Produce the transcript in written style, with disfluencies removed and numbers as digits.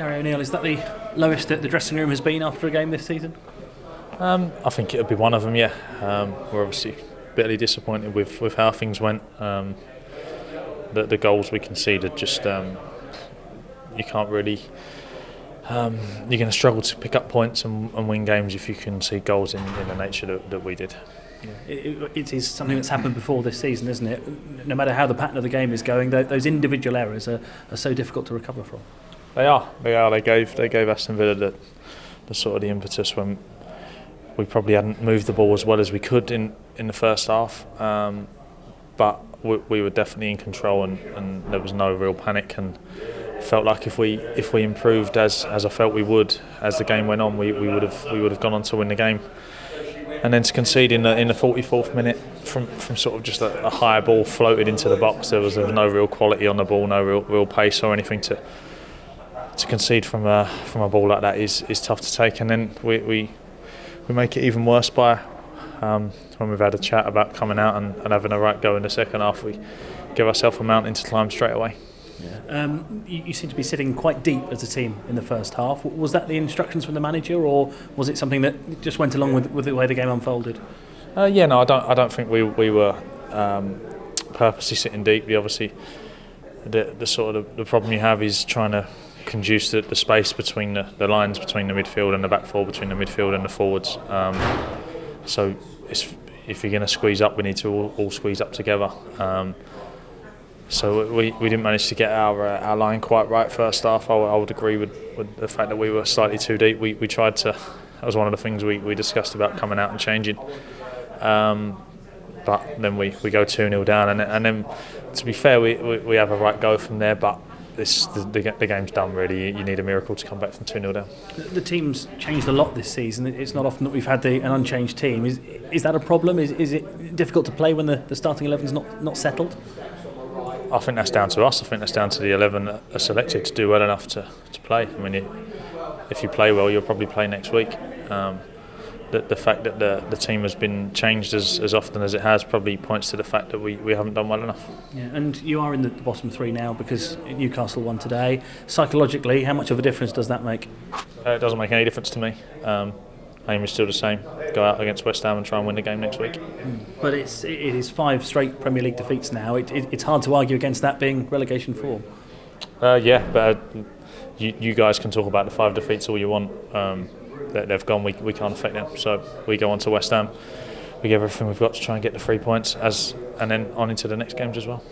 Gary O'Neill, is that the lowest that the dressing room has been after a game this season? I think it'll be one of them, yeah. We're obviously bitterly disappointed with how things went. The goals we conceded, just you can't really. You're going to struggle to pick up points and win games if you can see goals in the nature that we did. Yeah. It is something that's happened before this season, isn't it? No matter how the pattern of the game is going, those individual errors are so difficult to recover from. They are. They gave Aston Villa the sort of the impetus when we probably hadn't moved the ball as well as we could in the first half. But we were definitely in control and there was no real panic, and felt like if we improved as I felt we would as the game went on, we would have gone on to win the game. And then to concede in the 44th minute from sort of just a high ball floated into the box, there was no real quality on the ball, no real pace or anything to concede from a ball like that is tough to take. And then we make it even worse by when we've had a chat about coming out and having a right go in the second half, we give ourselves a mountain to climb straight away. Yeah. You seem to be sitting quite deep as a team in the first half. Was that the instructions from the manager, or was it something that just went along with the way the game unfolded? No, I don't think we were purposely sitting deep. Obviously, the sort of the problem you have is trying to conduce the space between the lines between the midfield and the back four, between the midfield and the forwards. So if you're going to squeeze up, we need to all squeeze up together. So we didn't manage to get our line quite right first half. I would agree with the fact that we were slightly too deep. We tried to. That was one of the things we discussed about coming out and changing. But then we go 2-0 down, and then to be fair, we have a right go from there. But the game's done really. You need a miracle to come back from 2-0 down. The team's changed a lot this season. It's not often that we've had an unchanged team. Is that a problem? Is it difficult to play when the starting 11's not settled? I think that's down to us. I think that's down to the 11 that are selected to do well enough to play. I mean, if you play well, you'll probably play next week. The fact that the team has been changed as often as it has probably points to the fact that we haven't done well enough. Yeah, and you are in the bottom three now because Newcastle won today. Psychologically, how much of a difference does that make? It doesn't make any difference to me. Aim is still the same. Go out against West Ham and try and win the game next week. But it is 5 straight Premier League defeats now. It's hard to argue against that being relegation form. But you guys can talk about the 5 defeats all you want. They've gone. We can't affect them. So we go on to West Ham. We give everything we've got to try and get the 3 points and then on into the next games as well.